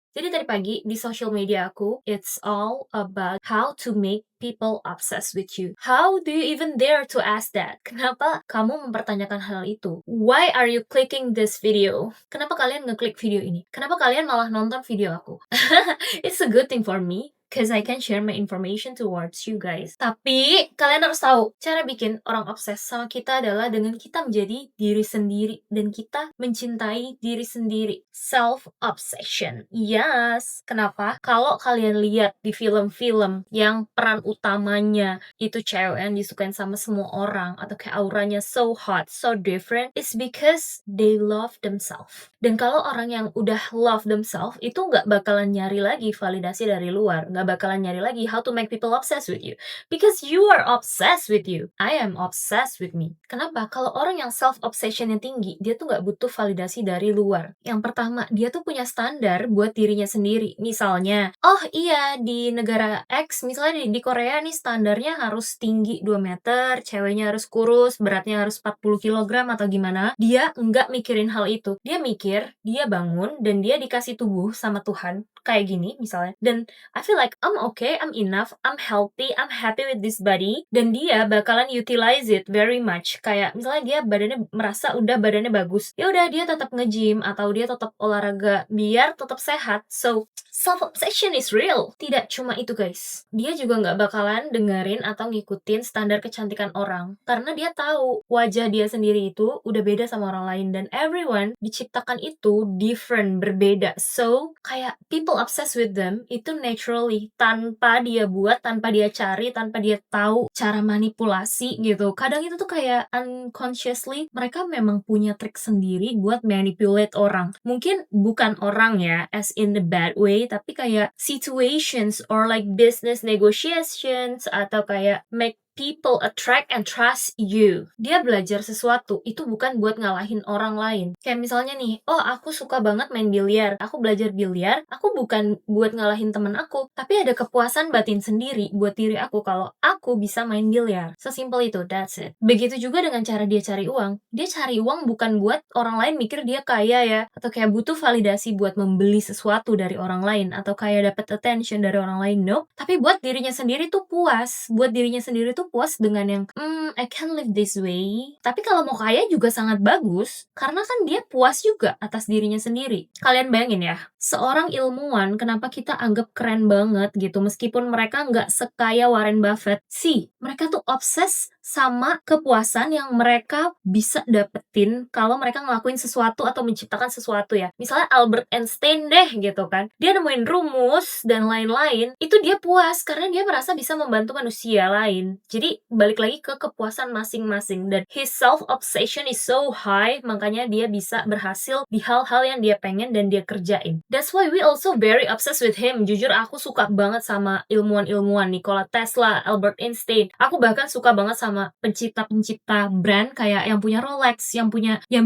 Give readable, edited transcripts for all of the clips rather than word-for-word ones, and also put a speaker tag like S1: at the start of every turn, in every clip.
S1: Jadi tadi pagi di social media aku, it's all about how to make people obsessed with you. How do you even dare to ask that? Kenapa kamu mempertanyakan hal itu? Why are you clicking this video? Kenapa kalian ngeklik video ini? Kenapa kalian malah nonton video aku? It's a good thing for me. Cause I can share my information towards you guys. Tapi kalian harus tahu, cara bikin orang obses sama kita adalah dengan kita menjadi diri sendiri dan kita mencintai diri sendiri. Self-obsession. Yes. Kenapa? Kalau kalian lihat di film-film yang peran utamanya itu cewek yang disukain sama semua orang atau kayak auranya so hot, so different, it's because they love themselves. Dan kalau orang yang udah love themselves itu nggak bakalan nyari lagi validasi dari luar, nggak bakalan nyari lagi how to make people obsessed with you, because you are obsessed with you. I am obsessed with me. Kenapa? Kalau orang yang self obsession yang tinggi, dia tuh nggak butuh validasi dari luar. Yang pertama, dia tuh punya standar buat dirinya sendiri. Misalnya, oh iya di negara X, misalnya di Korea nih standarnya harus tinggi 2 meter, ceweknya harus kurus, beratnya harus 40 kilogram atau gimana. Dia nggak mikirin hal itu. Dia mikir, dia bangun dan dia dikasih tubuh sama Tuhan kayak gini misalnya. Dan I feel like I'm okay, I'm enough, I'm healthy, I'm happy with this body. Dan dia bakalan utilize it very much. Kayak misalnya dia badannya merasa udah badannya bagus. Ya udah dia tetap nge-gym atau dia tetap olahraga biar tetap sehat. So, self-obsession is real. Tidak cuma itu guys. Dia juga nggak bakalan dengerin atau ngikutin standar kecantikan orang. Karena dia tahu wajah dia sendiri itu udah beda sama orang lain. Dan everyone diciptakan itu different, berbeda. So, kayak people obsessed with them itu naturally. Tanpa dia buat, tanpa dia cari, tanpa dia tahu cara manipulasi gitu. Kadang itu tuh kayak unconsciously mereka memang punya trik sendiri buat manipulate orang. Mungkin bukan orang ya, as in the bad way, tapi kayak situations or like business negotiations atau kayak make people attract and trust you. Dia belajar sesuatu, itu bukan buat ngalahin orang lain. Kayak misalnya nih, oh aku suka banget main biliar, aku belajar biliar, aku bukan buat ngalahin temen aku, tapi ada kepuasan batin sendiri buat diri aku kalau aku bisa main biliar. Sesimpel itu, that's it. Begitu juga dengan cara dia cari uang. Dia cari uang bukan buat orang lain mikir dia kaya ya, atau kayak butuh validasi buat membeli sesuatu dari orang lain, atau kayak dapat attention dari orang lain, no. Tapi buat dirinya sendiri tuh puas, buat dirinya sendiri tuh puas dengan yang I can live this way. Tapi kalau mau kaya juga sangat bagus karena kan dia puas juga atas dirinya sendiri. Kalian bayangin ya, seorang ilmuwan kenapa kita anggap keren banget gitu meskipun mereka nggak sekaya Warren Buffett. Mereka tuh obses sama kepuasan yang mereka bisa dapetin kalau mereka ngelakuin sesuatu atau menciptakan sesuatu ya. Misalnya Albert Einstein deh gitu kan. Dia nemuin rumus dan lain-lain, itu dia puas karena dia merasa bisa membantu manusia lain. Jadi balik lagi ke kepuasan masing-masing dan his self-obsession is so high, makanya dia bisa berhasil di hal-hal yang dia pengen dan dia kerjain. That's why we also very obsessed with him. Jujur aku suka banget sama ilmuwan-ilmuwan Nikola Tesla, Albert Einstein. Aku bahkan suka banget sama pencipta-pencipta brand kayak yang punya Rolex, yang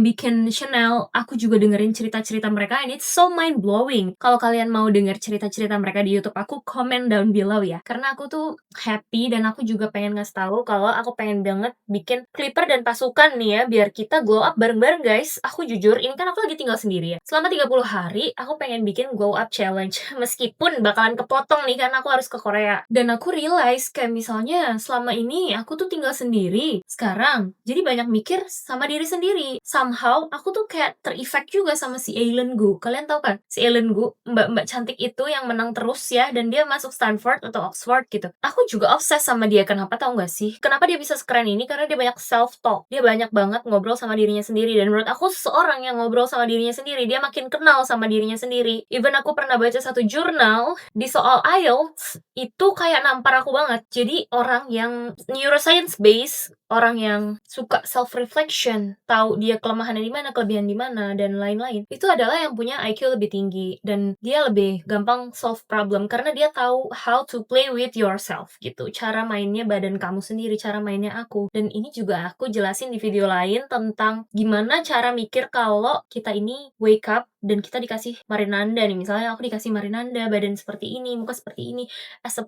S1: bikin Chanel. Aku juga dengerin cerita-cerita mereka and it's so mind blowing. Kalau kalian mau denger cerita-cerita mereka di YouTube aku, comment down below ya. Karena aku tuh happy dan aku juga pengen ngasih tahu kalau aku pengen banget bikin Clipper dan pasukan nih ya biar kita glow up bareng-bareng guys. Aku jujur, ini kan aku lagi tinggal sendiri ya. Selama 30 hari aku pengen bikin glow up challenge meskipun bakalan kepotong nih karena aku harus ke Korea. Dan aku realize kayak misalnya selama ini aku tuh tinggal sendiri. Sekarang jadi banyak mikir sama diri sendiri. Somehow aku tuh kayak ter-effect juga sama si Eileen Gu. Kalian tahu kan? Si Eileen Gu, mbak-mbak cantik itu yang menang terus ya dan dia masuk Stanford atau Oxford gitu. Aku juga obses sama dia. Kenapa tahu nggak sih? Kenapa dia bisa sekeren ini? Karena dia banyak self-talk. Dia banyak banget ngobrol sama dirinya sendiri dan menurut aku seorang yang ngobrol sama dirinya sendiri, dia makin kenal sama dirinya sendiri. Even aku pernah baca satu jurnal di soal IELTS itu kayak nampar aku banget. Jadi orang yang neuroscience based, orang yang suka self-reflection, tahu dia kelemahannya di mana, kelebihan di mana, dan lain-lain, itu adalah yang punya IQ lebih tinggi, dan dia lebih gampang solve problem, karena dia tahu how to play with yourself, gitu. Cara mainnya badan kamu sendiri, cara mainnya aku. Dan ini juga aku jelasin di video lain tentang gimana cara mikir kalau kita ini wake up, dan kita dikasih Marinanda nih, misalnya aku dikasih Marinanda, badan seperti ini, muka seperti ini, as a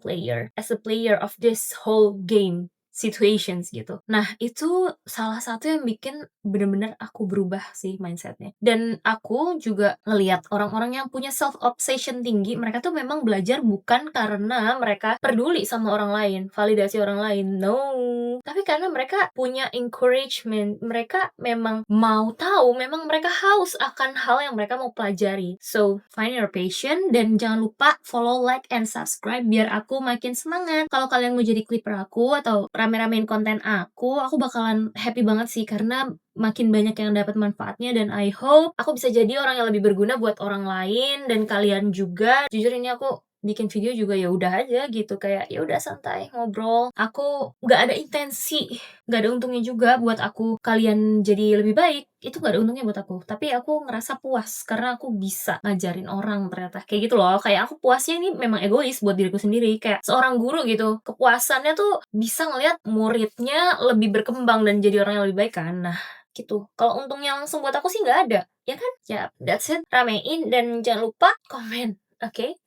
S1: player of this whole game. situations gitu. Nah, itu salah satu yang bikin bener-bener aku berubah sih mindset-nya. Dan aku juga ngelihat orang-orang yang punya self obsession tinggi, mereka tuh memang belajar bukan karena mereka peduli sama orang lain, validasi orang lain, no. Tapi karena mereka punya encouragement, mereka memang mau tahu, memang mereka haus akan hal yang mereka mau pelajari. So, find your passion dan jangan lupa follow, like, and subscribe biar aku makin semangat. Kalau kalian mau jadi clipper aku atau rame-ramein konten aku bakalan happy banget sih karena makin banyak yang dapat manfaatnya dan I hope aku bisa jadi orang yang lebih berguna buat orang lain dan kalian juga. Jujur ini aku bikin video juga ya udah aja gitu, kayak ya udah santai ngobrol. Aku nggak ada intensi, nggak ada untungnya juga buat aku kalian jadi lebih baik, itu nggak ada untungnya buat aku. Tapi aku ngerasa puas karena aku bisa ngajarin orang ternyata, kayak gitu loh. Kayak aku puasnya ini memang egois buat diriku sendiri, kayak seorang guru gitu, kepuasannya tuh bisa ngelihat muridnya lebih berkembang dan jadi orang yang lebih baik kan. Nah, gitu. Kalau untungnya langsung buat aku sih nggak ada, ya kan? Ya, that's it. Ramein dan jangan lupa komen, oke?